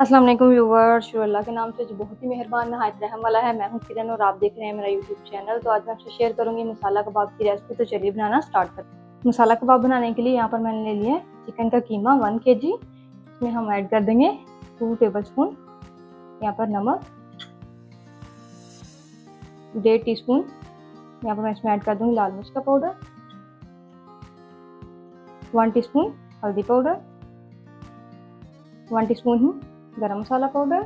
अस्सलाम वालेकुम व्यूअर्स, शुरू अल्लाह के नाम से जो बहुत ही मेहरबान नहायत रहम वाला है। मैं हूँ किरण और आप देख रहे हैं मेरा यूट्यूब चैनल। तो आज मैं आपसे शेयर करूँगी मसाला कबाब की रेसिपी। तो चलिए बनाना स्टार्ट करते हैं। मसाला कबाब बनाने के लिए यहाँ पर मैंने ले लिया है चिकन का कीमा 1 kg। इसमें हम ऐड कर देंगे 2 टेबलस्पून यहाँ पर नमक, 1.5 टीस्पून यहाँ पर मैं इसमें ऐड कर दूँगी लाल मिर्च का पाउडर, 1 टीस्पून हल्दी पाउडर, 1 टीस्पून ही गरम मसाला पाउडर,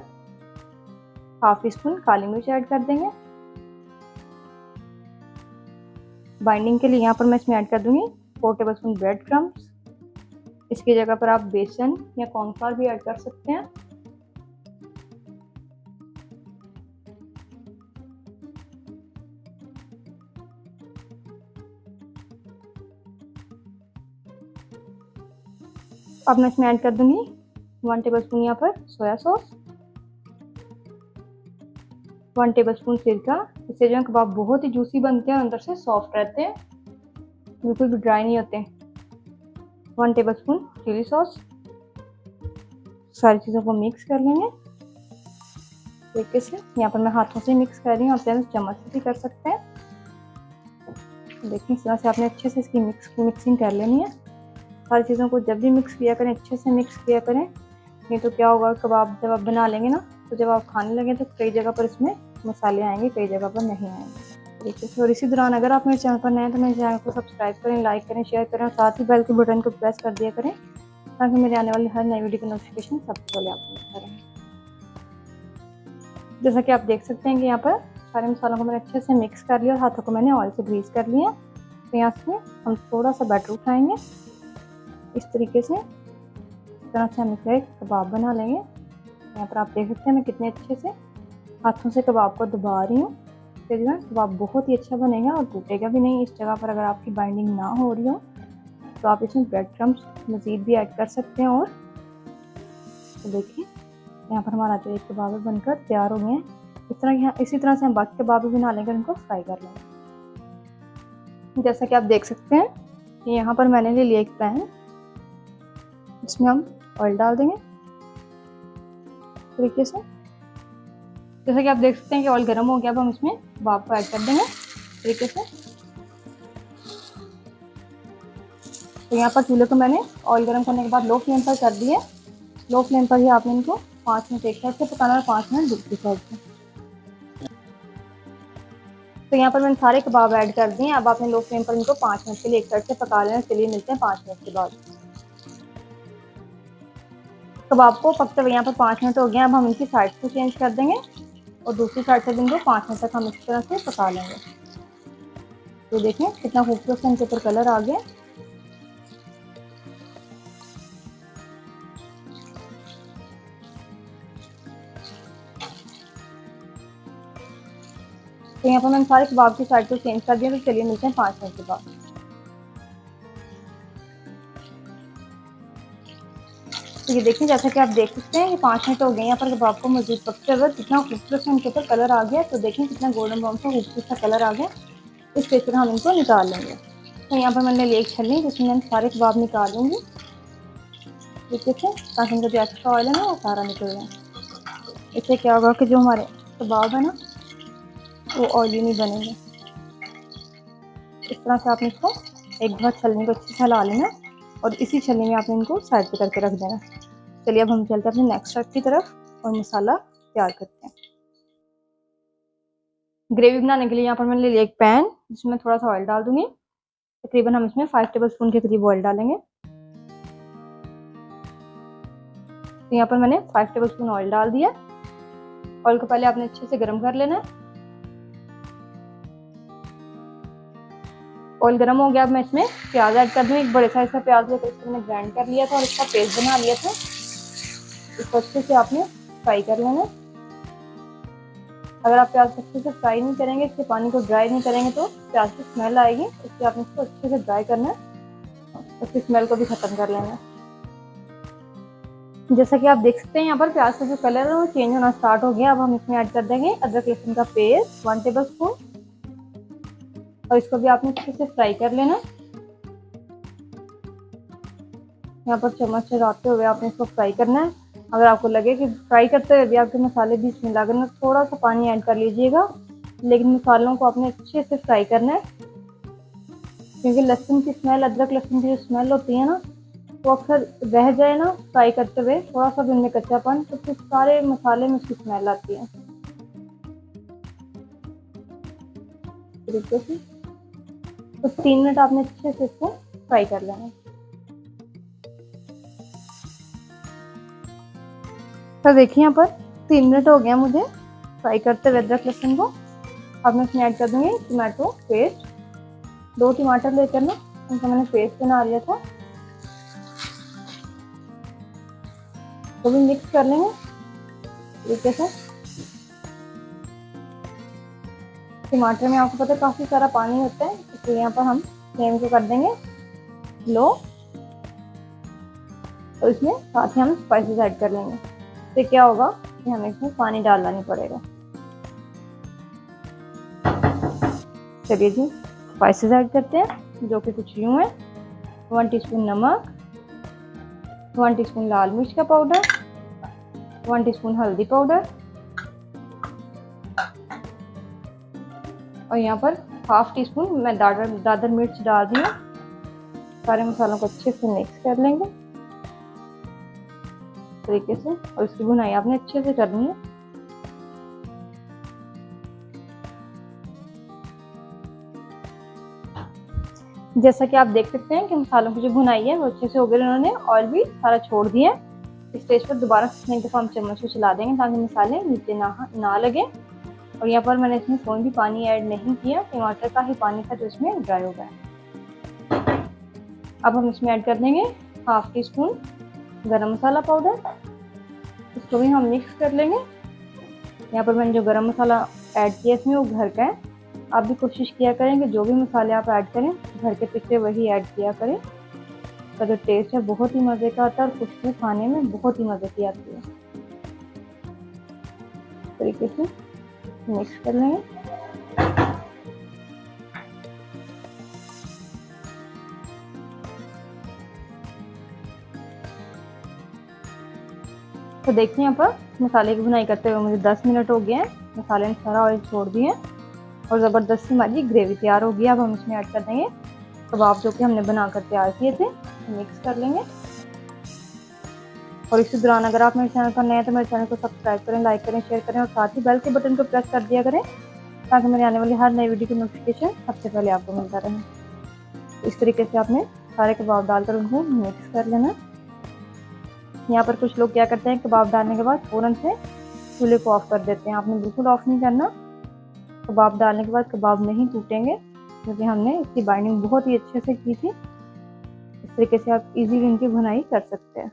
हाफ टी स्पून काली मिर्च ऐड कर देंगे। बाइंडिंग के लिए यहाँ पर मैं इसमें ऐड कर दूंगी 4 टेबलस्पून ब्रेड क्रम्स। इसकी जगह पर आप बेसन या कॉर्नफ्लोर भी ऐड कर सकते हैं। अब मैं इसमें ऐड कर दूंगी 1 टेबलस्पून यहाँ पर सोया सॉस, 1 टेबलस्पून सिरका। इससे जो है कबाब बहुत ही जूसी बनते हैं और अंदर से सॉफ्ट रहते हैं, बिल्कुल भी ड्राई नहीं होते। 1 टेबलस्पून चिली सॉस। सारी चीज़ों को मिक्स कर लेंगे तरीके से। यहाँ पर मैं हाथों से मिक्स कर रही हूँ, आप चाहे चम्मच से भी कर सकते हैं। देखिए इस तरह से आपने अच्छे से इसकी मिक्सिंग कर लेनी है। सारी चीज़ों को जब भी मिक्स किया करें अच्छे से मिक्स किया करें, नहीं तो क्या होगा कबाब जब आप बना लेंगे ना तो जब आप खाने लगे तो कई जगह पर इसमें मसाले आएंगे, कई जगह पर नहीं आएंगे तरीके से। और इसी दौरान अगर आप मेरे चैनल पर नए हैं तो मेरे चैनल को सब्सक्राइब करें, लाइक करें, शेयर करें और साथ ही बेल के बटन को प्रेस कर दिया करें ताकि मेरे आने वाली हर नई वीडियो की नोटिफिकेशन सबसे पहले आपको मिलता रहे। जैसा कि आप देख सकते हैं कि यहाँ पर सारे मसालों को मैंने अच्छे से मिक्स कर लिया और हाथों को मैंने ऑयल से ग्रीस कर लिया। तो यहाँ से हम थोड़ा सा बैटर उठाएंगे इस तरीके से, इस तरह से हम इसका एक कबाब बना लेंगे। यहाँ पर आप देख सकते हैं मैं कितने अच्छे से हाथों से कबाब को दबा रही हूँ। फिर जो है कबाब बहुत ही अच्छा बनेगा और टूटेगा भी नहीं। इस जगह पर अगर आपकी बाइंडिंग ना हो रही हो तो आप इसमें ब्रेड क्रम्स मज़ीद भी ऐड कर सकते हैं। और तो देखिए यहाँ पर हमारा जो एक कबाब बनकर तैयार हो गए हैं। इसी तरह से हम बाकी कबाब भी बना लेंगे, उनको फ्राई कर लेंगे। जैसा कि आप देख सकते हैं कि यहाँ पर मैंने ले लिया एक पैन, इसमें हम ऑयल डाल देंगे तरीके से। जैसा कि आप देख सकते हैं कि ऑयल गर्म हो गया, अब हम इसमें कबाब को ऐड कर देंगे तरीके से। तो यहाँ पर चूल्हे को मैंने ऑयल गर्म करने के बाद लो फ्लेम पर कर दिया। लो फ्लेम पर ही आपने इनको 5 मिनट एक साइड से पकाना और 5 मिनट दूसरी साइड से। तो यहाँ पर मैंने सारे कबाब ऐड कर दिए। अब आपने लो फ्लेम पर इनको 5 मिनट के लिए एक साइड से पका लेना। चलिए मिलते हैं 5 मिनट के बाद। कबाब को पकते हुए यहाँ पर 5 मिनट हो गए। अब हम इनकी साइड को चेंज कर देंगे और दूसरी साइड से इनको 5 मिनट तक हम इस तरह से पका लेंगे। तो देखें कितना खूबसूरत इनके ऊपर कलर आ गया। तो यहाँ पर मैंने सारे कबाब की साइड को चेंज कर दिया। तो चलिए मिलते हैं 5 मिनट के बाद। तो ये देखिए जैसा कि आप देख सकते हैं कि 5 मिनट हो गए। यहाँ पर कबाब को मज़ीद पकते हुए कितना खूबसूरत इनके ऊपर कलर आ गया। तो देखें कितना गोल्डन ब्राउन सा खूबसूरत सा कलर आ गया। इस स्टेज पर हम इनको निकाल लेंगे। तो यहाँ पर मैंने ले एक छलनी जिसमें मैं सारे कबाब निकाल लूँगी तरीके से, ताकि इनका जो एक्स्ट्रा ऑयल है ना वो सारा निकल जाए। इससे क्या होगा कि जो हमारे कबाब है ना वो ऑयली नहीं बनेंगे। इस तरह से आपने इसको एक बार छलनी को अच्छे से हिला लेना और इसी छलनी में आपने इनको साइड पे करके रख देना। चलिए अब हम चलते हैं अपने नेक्स्ट स्टेप की तरफ और मसाला तैयार करते हैं। ग्रेवी बनाने के लिए यहाँ पर मैंने ले लिया एक पैन, जिसमें थोड़ा सा ऑयल डाल दूंगी। तकरीबन हम इसमें 5 टेबलस्पून के करीब ऑयल डालेंगे। तो यहाँ पर मैंने 5 टेबलस्पून ऑयल डाल दिया। ऑयल को पहले आपने अच्छे से गर्म कर लेना है। ऑयल गर्म हो गया। अब मैं इसमें प्याज ऐड कर दूँ। एक बड़े साइज का प्याज लेकर इसको मैंने ग्राइंड कर लिया था और इसका पेस्ट बना लिया था। इसको अच्छे से आपने फ्राई कर लेना। अगर आप प्याज अच्छे से फ्राई नहीं करेंगे, इसके पानी को ड्राई नहीं करेंगे तो प्याज की स्मेल आएगी। इसलिए आपने इसको अच्छे से ड्राई करना है, उसकी स्मेल को भी खत्म कर लेना है। जैसा कि आप देख सकते हैं यहाँ पर प्याज का जो कलर है वो चेंज होना स्टार्ट हो गया। अब हम इसमें ऐड कर देंगे अदरक लहसुन का पेस्ट 1 टेबलस्पून और इसको भी आपने अच्छे से फ्राई कर लेना। यहाँ पर चम्मच चलाते हुए आपने इसको फ्राई करना है। अगर आपको लगे कि फ्राई करते हुए भी आपके मसाले बीच में लग रहे हैं, थोड़ा सा पानी ऐड कर लीजिएगा, लेकिन मसालों को आपने अच्छे से फ्राई करना है, क्योंकि लहसुन की स्मेल, अदरक लहसुन की जो स्मेल होती है ना, वो अक्सर रह जाए ना फ्राई करते हुए, थोड़ा सा भी उनमें कच्चापन, तो फिर सारे मसाले में उसकी स्मेल आती है। तरीके से तो 3 मिनट आपने अच्छे से इसको फ्राई कर लेना है। तो देखिए यहाँ पर 3 मिनट हो गया मुझे फ्राई करते हुए अदरक लहसुन को। अब मैं इसमें ऐड कर दूंगी टमाटो पेस्ट। 2 टमाटर लेकर ना उनका मैंने पेस्ट बना लिया था, तो भी मिक्स कर लेंगे तरीके से। टमाटर में आपको पता है काफ़ी सारा पानी होता है, इसलिए यहाँ पर हम फ्लेम को कर देंगे लो, और इसमें साथ ही हम स्पाइसेस ऐड कर लेंगे। तो क्या होगा कि हमें इसमें पानी डालना नहीं पड़ेगा। चलिए जी, स्पाइसेस ऐड करते हैं, जो कि कुछ यूँ है। 1 टीस्पून नमक, 1 टीस्पून लाल मिर्च का पाउडर, 1 टीस्पून हल्दी पाउडर, और यहाँ पर हाफ टी स्पून मैं दादर मिर्च डाल दी हूँ। सारे मसालों को अच्छे से मिक्स कर लेंगे तरीके से, और इसकी भुनाई आपने अच्छे से करनी है। जैसा कि आप देख सकते हैं कि मसालों की जो भुनाई है वो अच्छे से हो गई, उन्होंने ऑयल भी सारा छोड़ दिया है। इस स्टेज पर दोबारा से एक दफ़ा हम चम्मच को चला देंगे ताकि मसाले नीचे ना लगे। और यहाँ पर मैंने इसमें कोई भी पानी ऐड नहीं किया, टमाटर का ही पानी था जो इसमें ड्राई हो गया। अब हम इसमें ऐड कर देंगे हाफ टी स्पून गरम मसाला पाउडर, इसको भी हम मिक्स कर लेंगे। यहाँ पर मैंने जो गरम मसाला ऐड किया इसमें वो घर का है। आप भी कोशिश किया करें कि जो भी मसाले आप ऐड करें घर के पिसे वही ऐड किया करें, तो जो टेस्ट है बहुत ही मज़े का आता है और खुशबू खाने में बहुत ही मज़े की आती है। तरीके से मिक्स कर लेंगे। तो देखिए यहाँ पर मसाले की भुनाई करते हुए मुझे 10 मिनट हो गए हैं। मसाले ने सारा ऑयल छोड़ दिए और ज़बरदस्त हमारी ग्रेवी तैयार हो गई। अब हम इसमें ऐड कर देंगे कबाब जो कि हमने बनाकर तैयार किए थे, मिक्स कर लेंगे। और इसी दौरान अगर आप मेरे चैनल पर नए हैं तो मेरे चैनल को सब्सक्राइब करें, लाइक करें, शेयर करें, और साथ ही बेल के बटन को प्रेस कर दिया करें ताकि मेरे आने वाली हर नई वीडियो की नोटिफिकेशन सबसे पहले आपको मिलता रहे। इस तरीके से आपने सारे कबाब डालकर उनको मिक्स कर लेना। यहाँ पर कुछ लोग क्या करते हैं, कबाब डालने के बाद फ़ौरन से चूल्हे को ऑफ कर देते हैं। आपने बिल्कुल ऑफ नहीं करना। कबाब डालने के बाद कबाब नहीं टूटेंगे, क्योंकि हमने इसकी बाइंडिंग बहुत ही अच्छे से की थी। इस तरीके से आप इजीली इनकी भुनाई कर सकते हैं।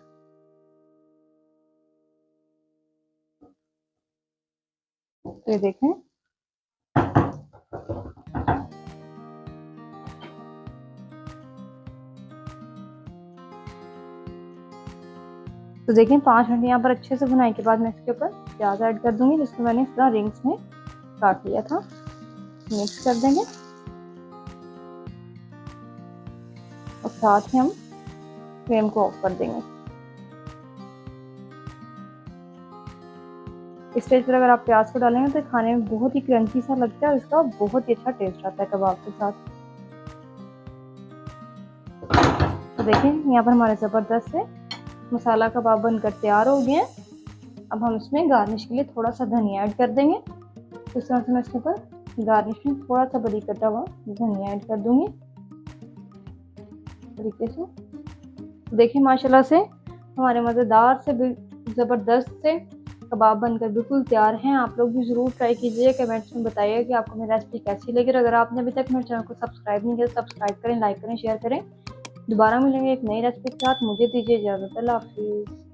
तो ये देखें, तो देखें 5 मिनट यहाँ पर अच्छे से भुनाई के बाद मैं इसके ऊपर प्याज ऐड कर दूंगी, जिसको मैंने इस तरह रिंग्स में काट लिया था। मिक्स कर देंगे और साथ ही हम फ्लेम को ऑफ कर देंगे। इस स्टेज पर अगर आप प्याज को डालेंगे तो खाने में बहुत ही क्रंची सा लगता है और इसका बहुत ही अच्छा टेस्ट आता है कबाब के साथ। तो देखें यहाँ पर हमारे ज़बरदस्त से मसाला कबाब बनकर तैयार हो गए हैं। अब हम इसमें गार्निश के लिए थोड़ा सा धनिया ऐड कर देंगे। इस तरह से मैं इसके ऊपर गार्निश में थोड़ा सा बारीक कटा हुआ धनिया ऐड कर दूंगी तरीके से। देखिए माशाल्लाह से हमारे मज़ेदार से ज़बरदस्त से कबाब बनकर बिल्कुल तैयार हैं। आप लोग भी ज़रूर ट्राई कीजिए, कमेंट्स में बताइए कि आपको मेरी रेसिपी कैसी लगी। अगर आपने अभी तक मेरे चैनल को सब्सक्राइब नहीं किया तो सब्सक्राइब करें, लाइक करें, शेयर करें। दोबारा मिलेंगे एक नई रेसिपी के साथ। मुझे दीजिए इजाज़त। अल्लाह हाफिज़।